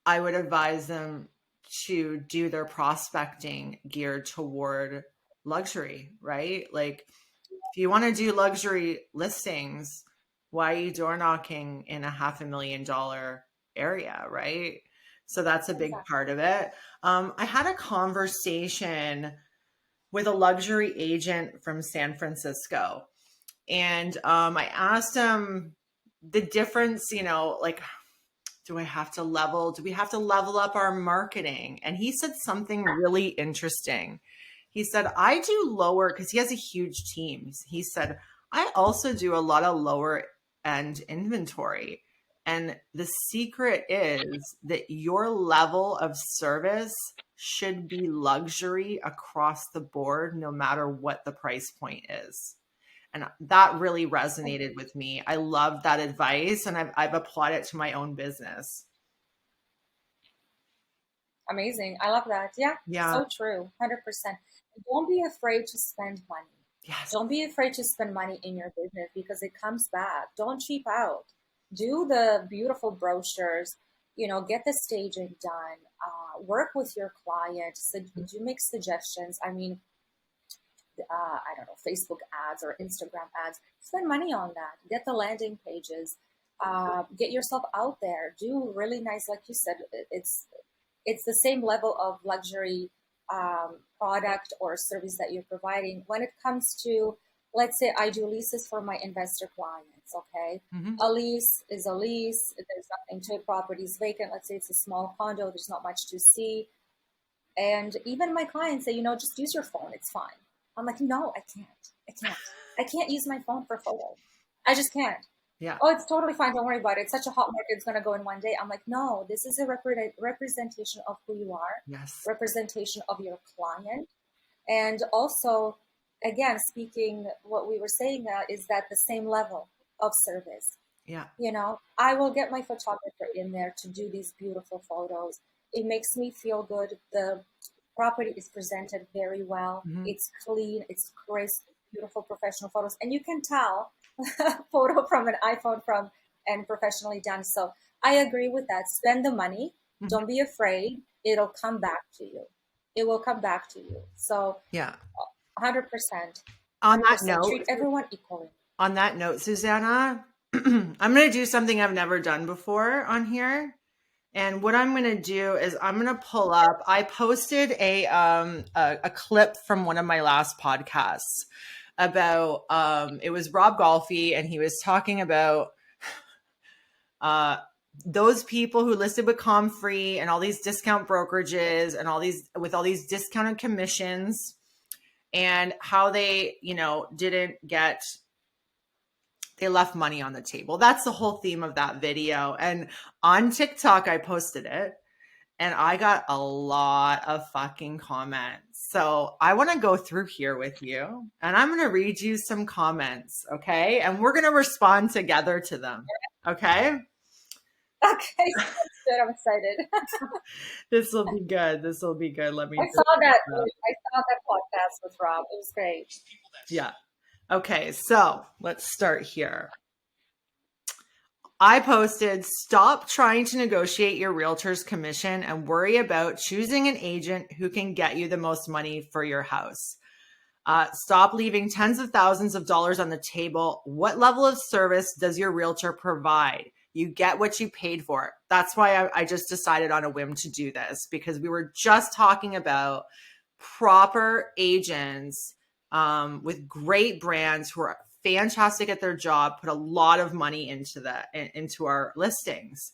I would advise them to do their prospecting geared toward luxury, right? Like if you want to do luxury listings, why are you door knocking in a $500,000 area, right? So that's a big part of it. I had a conversation with a luxury agent from San Francisco. And I asked him the difference, you know, like do we have to level up our marketing? And he said something really interesting. He said, I do lower, because he has a huge team. He said, I also do a lot of lower end inventory. And the secret is that your level of service should be luxury across the board, no matter what the price point is. And that really resonated with me. I love that advice, and I've applied it to my own business. Amazing. I love that. Yeah. So true. 100%. Don't be afraid to spend money. Yes. Don't be afraid to spend money in your business, because it comes back. Don't cheap out. Do the beautiful brochures, get the staging done, work with your client. So do make suggestions. I mean, I don't know, Facebook ads or Instagram ads, spend money on that. Get the landing pages, get yourself out there, do really nice, like you said, it's the same level of luxury product or service that you're providing. When it comes to, let's say I do leases for my investor clients, okay? Mm-hmm. A lease is a lease. There's nothing to it. Property is vacant. Let's say it's a small condo. There's not much to see. And even my clients say, just use your phone. It's fine. I'm like, no, I can't. I can't use my phone for photos. I just can't. Yeah. Oh, it's totally fine. Don't worry about it. It's such a hot market. It's going to go in one day. I'm like, no, this is a representation of who you are. Yes. Representation of your client. And also, again, speaking what we were saying is that the same level of service. Yeah. I will get my photographer in there to do these beautiful photos. It makes me feel good. The property is presented very well. Mm-hmm. It's clean, it's crisp, beautiful professional photos. And you can tell a photo from an iPhone and professionally done. So I agree with that. Spend the money. Mm-hmm. Don't be afraid. It'll come back to you. It will come back to you. So yeah, 100%. On that note, treat everyone equally. On that note, Zuzana, I'm going to do something I've never done before on here. And what I'm going to do is I'm going to pull up, I posted a clip from one of my last podcasts about, it was Rob Golfi, and he was talking about those people who listed with Comfree and all these discount brokerages and all these discounted commissions, and how they, they left money on the table. That's the whole theme of that video. And on TikTok, I posted it, and I got a lot of fucking comments. So I want to go through here with you, and I'm going to read you some comments. Okay. And we're going to respond together to them. Okay. Okay. Good. I'm excited. This will be good. Let me. I saw that podcast with Rob. It was great. Yeah. Okay, so let's start here. I posted, stop trying to negotiate your realtor's commission and worry about choosing an agent who can get you the most money for your house. Stop leaving tens of thousands of dollars on the table. What level of service does your realtor provide? You get what you paid for. That's why I just decided on a whim to do this, because we were just talking about proper agents with great brands who are fantastic at their job, put a lot of money into our listings.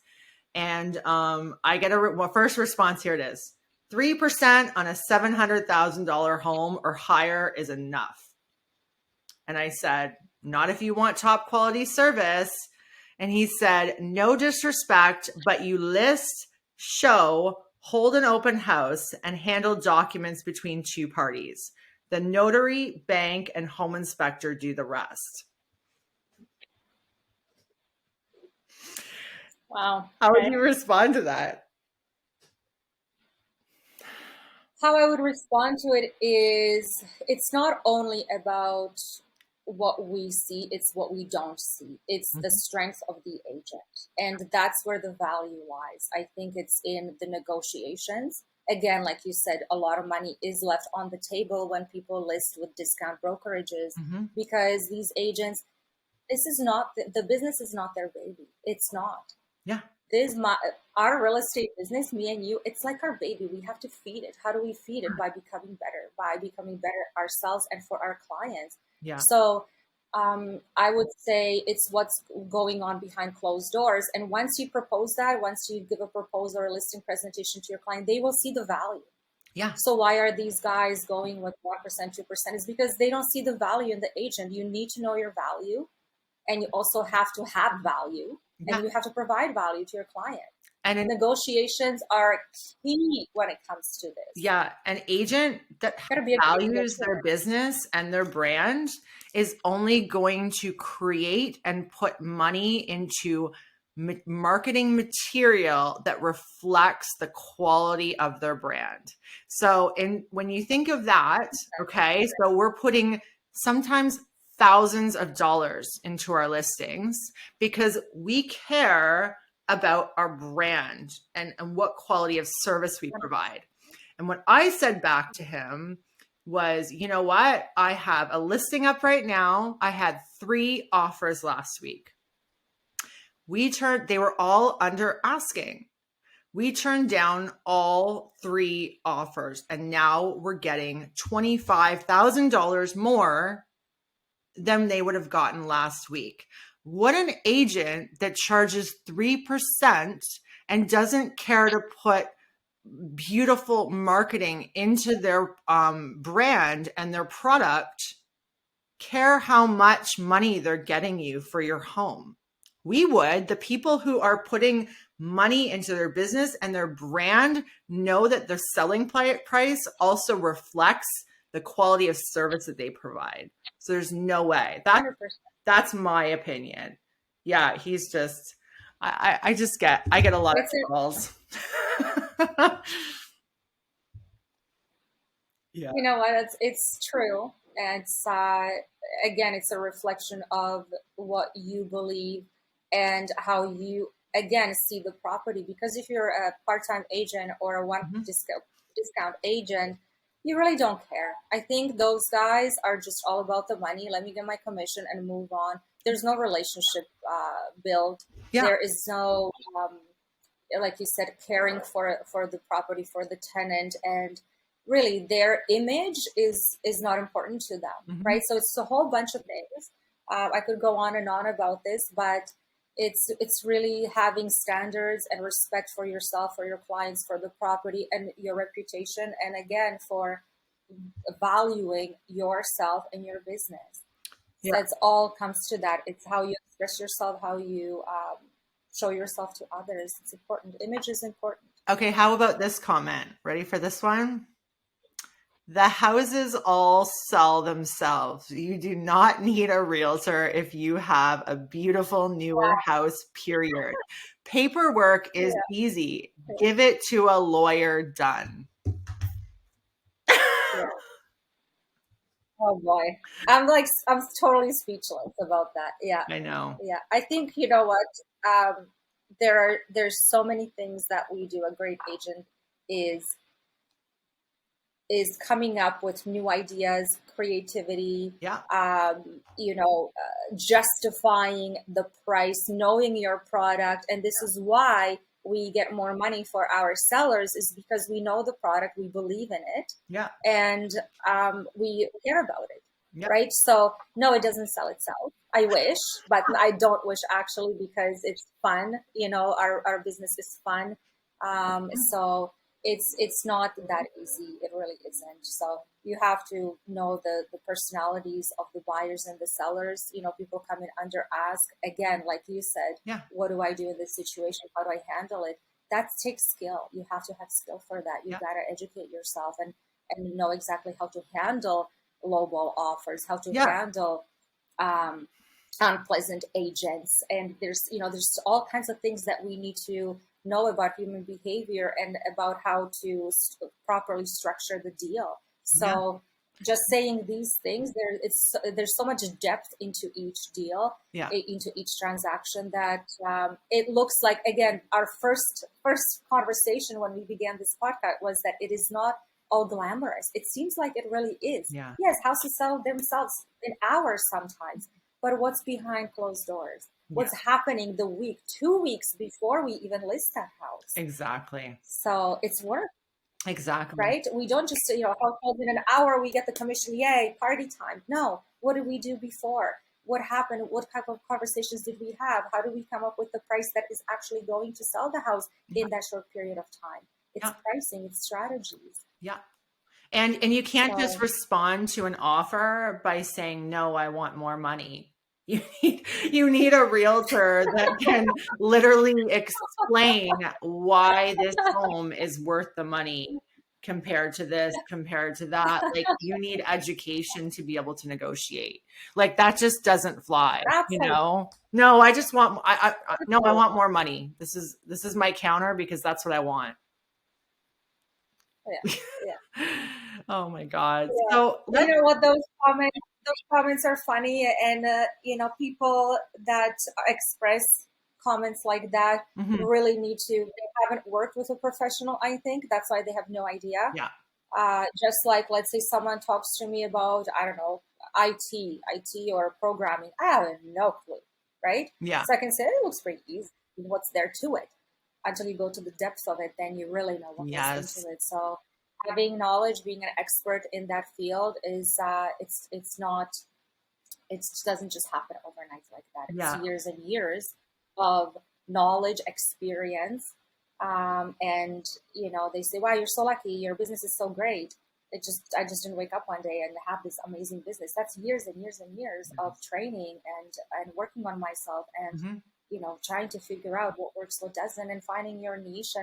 And I get first response. Here it is. 3% on a $700,000 home or higher is enough. And I said, not if you want top quality service. And he said, no disrespect, but you list, show, hold an open house, and handle documents between two parties. The notary, bank, and home inspector do the rest. Wow. How would you respond to that? How I would respond to it is, it's not only about what we see, it's what we don't see. It's the strength of the agent. And that's where the value lies. I think it's in the negotiations. Again, like you said, a lot of money is left on the table when people list with discount brokerages, because these agents, this is not, the business is not their baby. It's not. Yeah. Our real estate business, me and you, it's like our baby. We have to feed it. How do we feed it? By becoming better ourselves and for our clients. Yeah. So I would say it's what's going on behind closed doors. And once you propose that, once you give a proposal or a listing presentation to your client, they will see the value. Yeah. So why are these guys going with 1%, 2%? It's because they don't see the value in the agent. You need to know your value, and you also have to have value, and you have to provide value to your client. And negotiations are key when it comes to this. Yeah. An agent that values their business and their brand is only going to create and put money into marketing material that reflects the quality of their brand. So when you think of that, okay, so we're putting sometimes thousands of dollars into our listings because we care about our brand and what quality of service we provide. And what I said back to him was, you know what? I have a listing up right now. I had 3 offers last week. They were all under asking. We turned down all 3 offers, and now we're getting $25,000 more than they would have gotten last week. What an agent that charges 3% and doesn't care to put beautiful marketing into their brand and their product, care how much money they're getting you for your home. We would. The people who are putting money into their business and their brand know that their selling price also reflects the quality of service that they provide. So there's no way. That's my opinion. Yeah, he's just, I get a lot of calls. Yeah. You know what? It's true. And it's, again, it's a reflection of what you believe and how you, again, see the property. Because if you're a part-time agent or a one discount agent, you really don't care. I think those guys are just all about the money. Let me get my commission and move on. There's no relationship built. Yeah. There is no, like you said, caring for the property, for the tenant, and really their image is not important to them, right? So it's a whole bunch of things. I could go on and on about this, but it's really having standards and respect for yourself, for your clients, for the property and your reputation, and again for valuing yourself and your business. Yeah. That's all comes to that. It's how you express yourself, how you show yourself to others. It's important. Image is important. Okay, how about this comment? Ready for this one? The houses all sell themselves. You do not need a realtor if you have a beautiful newer house, period. Paperwork is easy. Give it to a lawyer, done. Oh boy. I'm totally speechless about that. Yeah. I know. Yeah. I think, you know what? There's so many things that we do. A great agent is coming up with new ideas, creativity, justifying the price, knowing your product. And this is why we get more money for our sellers, is because we know the product, we believe in it, and we care about it, right? So no, it doesn't sell itself. I wish, but I don't wish actually, because it's fun. Our business is fun. So it's not that easy. It really isn't. So you have to know the personalities of the buyers and the sellers. People come in under ask. Again, like you said, what do I do in this situation? How do I handle it? That takes skill. You have to have skill for that. You got to educate yourself and know exactly how to handle lowball offers, how to handle unpleasant agents. And there's all kinds of things that we need to know about human behavior and about how to properly structure the deal. So just saying these things, there's so much depth into each deal, into each transaction, that it looks like, again, our first conversation when we began this podcast was that it is not all glamorous. It seems like it really is. Yes, houses sell themselves in hours sometimes, but what's behind closed doors? What's happening the week, 2 weeks before we even list that house? Exactly. So it's work. Exactly. Right? We don't just, house in an hour, we get the commission, yay, party time. No. What did we do before? what happened? What type of conversations did we have? How do we come up with the price that is actually going to sell the house in that short period of time? It's pricing, it's strategies. Yeah. And you can't just So, respond to an offer by saying, no, I want more money. You need a realtor that can literally explain why this home is worth the money compared to this, compared to that. Like, you need education to be able to negotiate. Like, that just doesn't fly, you absolutely. know? No, I just want, no, I want more money. This is my counter because that's what I want. Yeah. Yeah. Oh my God. Yeah. So You know what? Those comments are funny, and people that express comments like that Mhm. really need to. They haven't worked with a professional. I think that's why they have no idea. Yeah. Just like, let's say someone talks to me about, I don't know, IT or programming. I have no clue, right? Yeah. So I can say it looks pretty easy. What's there to it? Until you go to the depths of it, then you really know what goes into it. So having knowledge, being an expert in that field is it doesn't just happen overnight like that. It's Yeah. years and years of knowledge, experience, and they say, "Wow, you're so lucky. Your business is so great." I just didn't wake up one day and have this amazing business. That's years and years and years of training and working on myself and Mhm. trying to figure out what works, what doesn't, and finding your niche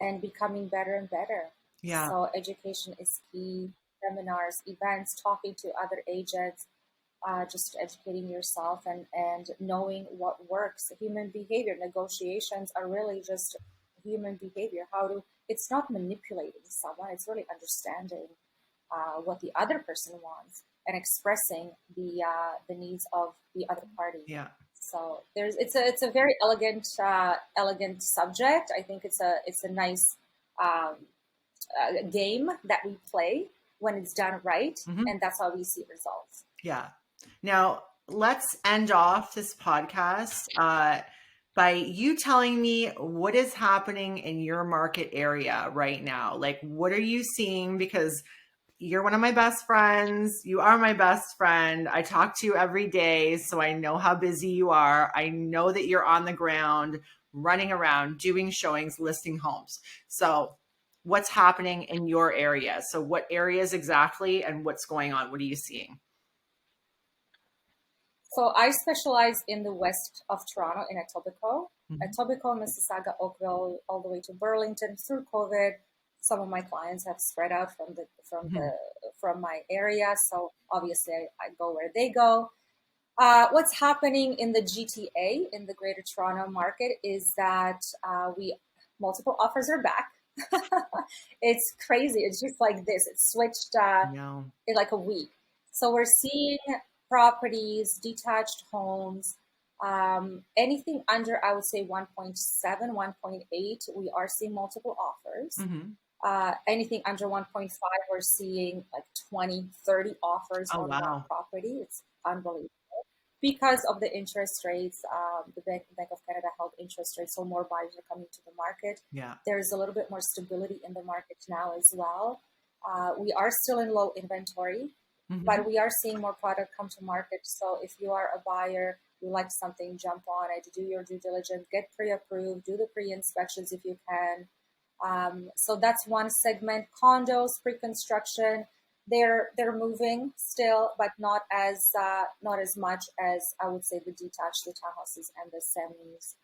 and becoming better and better. Yeah. So education is key. Seminars, events, talking to other agents, just educating yourself and knowing what works. Human behavior negotiations are really just human behavior. It's not manipulating someone, it's really understanding what the other person wants and expressing the needs of the other party. Yeah. So it's a very elegant subject. I think it's a nice um, game that we play when it's done right, Mhm. and that's how we see results. Yeah. Now, let's end off this podcast by you telling me what is happening in your market area right now. Like, what are you seeing? Because you're one of my best friends. You are my best friend. I talk to you every day, so I know how busy you are. I know that you're on the ground, running around, doing showings, listing homes. So what's happening in your area? So what areas exactly and what's going on? What are you seeing? So I specialize in the west of Toronto in Etobicoke, Mississauga, Oakville, all the way to Burlington. Through COVID, some of my clients have spread out from my area. So obviously I go where they go. What's happening in the GTA, in the Greater Toronto market, is that multiple offers are back. It's crazy. It's just like this. It's switched in like a week. So we're seeing properties, detached homes, anything under, I would say 1.7, 1.8, we are seeing multiple offers. Anything under 1.5, we're seeing like 20, 30 offers on one property. It's unbelievable. Because of the interest rates, the Bank of Canada held interest rates, so more buyers are coming to the market. Yeah. There's a little bit more stability in the market now as well. We are still in low inventory, but we are seeing more product come to market. So if you are a buyer, you like something, jump on it, do your due diligence, get pre-approved, do the pre-inspections if you can. So that's one segment. Condos, pre-construction, they're moving still, but not as much as I would say the detached, the townhouses, and the semis.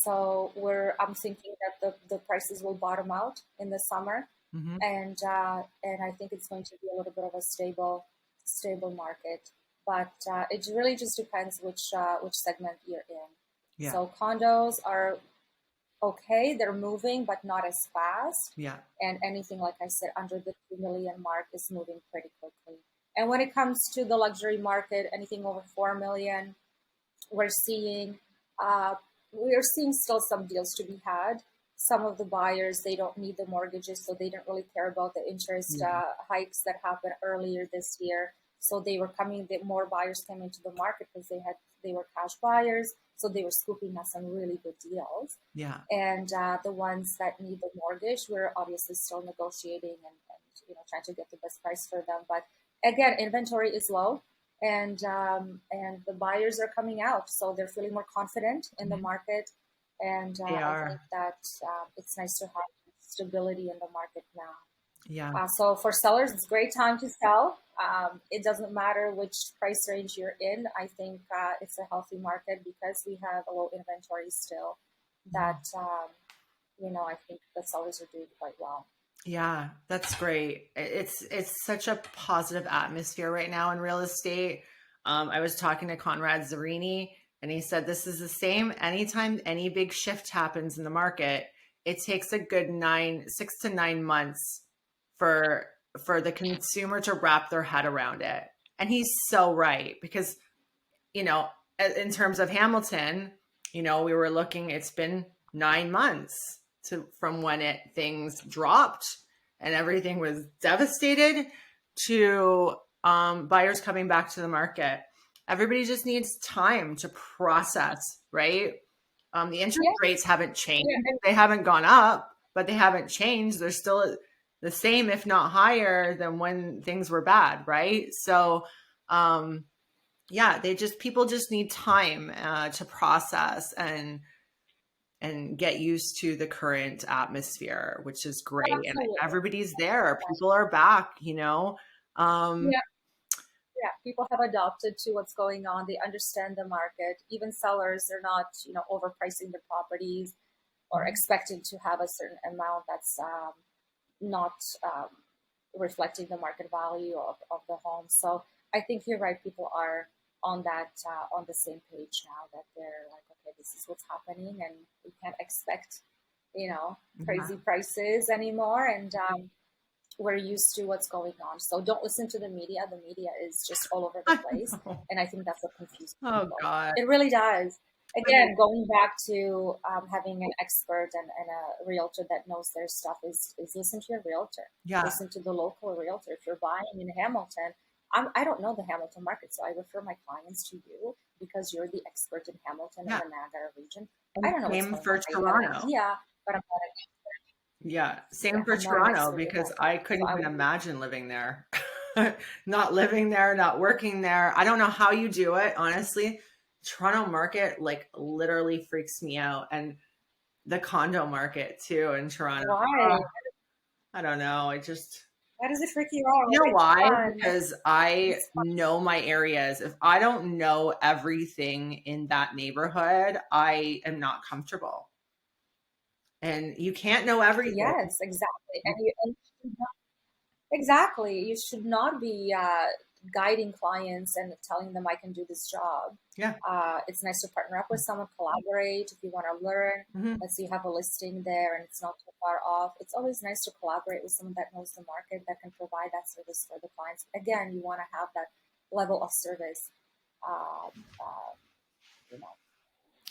So I'm thinking that the prices will bottom out in the summer, and I think it's going to be a little bit of a stable market. But it really just depends which segment you're in. Yeah. So condos are okay, they're moving, but not as fast. Yeah. And anything, like I said, under the 2 million mark is moving pretty quickly. And when it comes to the luxury market, anything over 4 million, we're seeing still some deals to be had. Some of the buyers, they don't need the mortgages, so they don't really care about the interest hikes that happened earlier this year. So more buyers came into the market because they were cash buyers, so they were scooping us some really good deals. Yeah. And the ones that need the mortgage, we're obviously still negotiating and trying to get the best price for them. But again, inventory is low. and the buyers are coming out, so they're feeling more confident in the market. And They I think are. that it's nice to have stability in the market now. Yeah. So for sellers, it's a great time to sell. It doesn't matter which price range you're in. I think it's a healthy market because we have a low inventory still. That I think the sellers are doing quite well. Yeah, that's great. It's such a positive atmosphere right now in real estate. I was talking to Conrad Zarini, and he said this is the same anytime any big shift happens in the market. It takes a good 6 to 9 months for the consumer to wrap their head around it. And he's so right, because in terms of Hamilton, we were looking, it's been 9 months from when things dropped and everything was devastated to buyers coming back to the market. Everybody just needs time to process, right? The interest rates haven't changed. They haven't gone up, but they haven't changed. They're still the same, if not higher than when things were bad, right? So, yeah, people just need time to process and get used to the current atmosphere, which is great. Absolutely. And everybody's there. People are back, Yeah, people have adopted to what's going on. They understand the market. Even sellers, they're not, overpricing the properties or expecting to have a certain amount that's not reflecting the market value of the home. So I think you're right. People are on the same page now, that they're like, okay, this is what's happening, and we can't expect, crazy prices anymore. And we're used to what's going on. So don't listen to the media. The media is just all over the place. And I think that's what confuses people. Oh, God. It really does. Again, going back to having an expert and a realtor that knows their stuff is listen to your realtor. Yeah. Listen to the local realtor. If you're buying in Hamilton, I don't know the Hamilton market, so I refer my clients to you because you're the expert in Hamilton and the Niagara region. I don't know Same what's for going on. Toronto. Yeah, but I'm not an expert. Yeah, same for Toronto, because I couldn't even imagine living there. Not living there, not working there. I don't know how you do it, honestly. Toronto market literally freaks me out, and the condo market too in Toronto. Why? I don't know. Why does it freak you out? You know why? Because I know my areas. If I don't know everything in that neighborhood, I am not comfortable. And you can't know everything. Yes, exactly. Exactly. You should not be guiding clients and telling them I can do this job. Yeah. It's nice to partner up with someone, collaborate if you want to learn. Let's say you have a listing there and it's not too far off. It's always nice to collaborate with someone that knows the market, that can provide that service for the clients. Again, you want to have that level of service,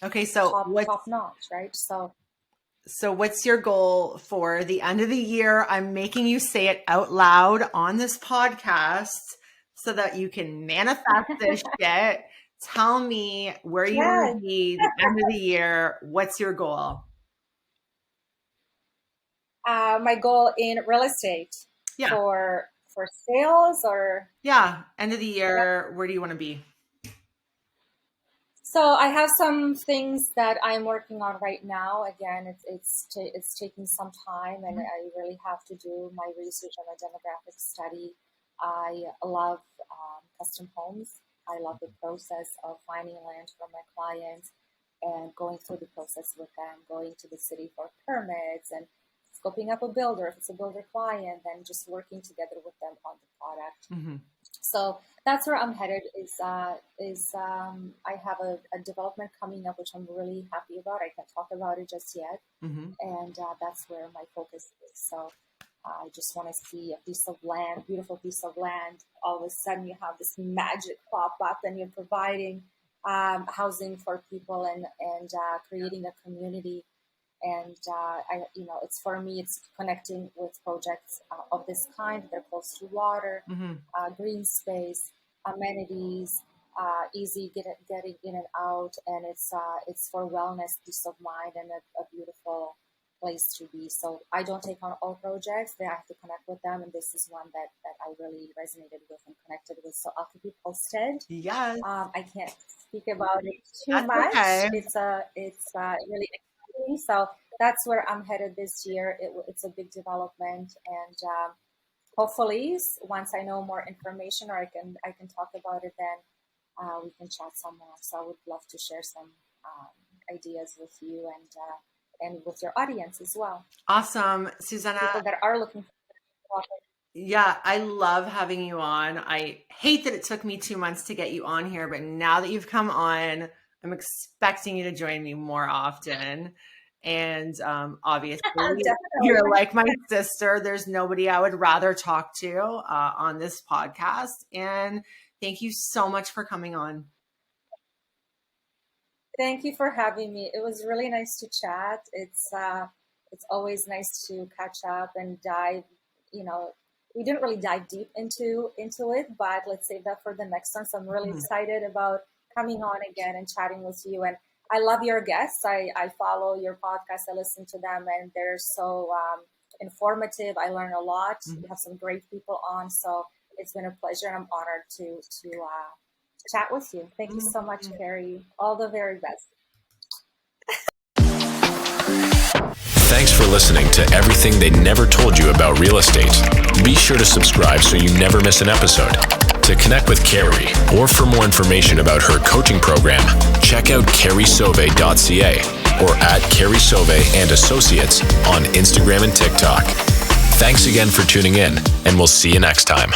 Okay, so top notch, right? So what's your goal for the end of the year? I'm making you say it out loud on this podcast so that you can manifest this shit. Tell me where you want to be the end of the year. What's your goal? My goal in real estate for sales, or end of the year. Where do you want to be? So I have some things that I'm working on right now. Again, it's taking some time, and I really have to do my research on a demographic study. I love custom homes. I love the process of finding land for my clients and going through the process with them, going to the city for permits and scoping up a builder if it's a builder client, and just working together with them on the product. So that's where I'm headed. I have a development coming up, which I'm really happy about. I can't talk about it just yet, and that's where my focus is. So I just want to see a piece of land, beautiful piece of land. All of a sudden, you have this magic pop up, and you're providing housing for people and creating a community. And it's for me, it's connecting with projects of this kind. They're close to water, green space, amenities, easy getting in and out, and it's for wellness, peace of mind, and a beautiful place to be. So I don't take on all projects. I have to connect with them, and this is one that I really resonated with and connected with. So I'll keep you posted. Yes. I can't speak about it too That's much. okay. It's really exciting. So that's where I'm headed this year. It's a big development, and hopefully, once I know more information or I can talk about it, then we can chat some more. So I would love to share some ideas with you and with your audience as well. Awesome, Zuzana. People that are looking for. Yeah, I love having you on. I hate that it took me 2 months to get you on here, but now that you've come on, I'm expecting you to join me more often. And obviously, you're like my sister. There's nobody I would rather talk to on this podcast. And thank you so much for coming on. Thank you for having me. It was really nice to chat. It's always nice to catch up and dive. We didn't really dive deep into it, but let's save that for the next one. So I'm really excited about coming on again and chatting with you. And I love your guests. I follow your podcast. I listen to them, and they're so informative. I learn a lot. You have some great people on, so it's been a pleasure, and I'm honored to chat with you. Thank you so much, Carrie. All the very best. Thanks for listening to Everything They Never Told You About Real Estate. Be sure to subscribe so you never miss an episode. To connect with Carrie or for more information about her coaching program, check out carriesoave.ca or at Carrie Soave and Associates on Instagram and TikTok. Thanks again for tuning in, and we'll see you next time.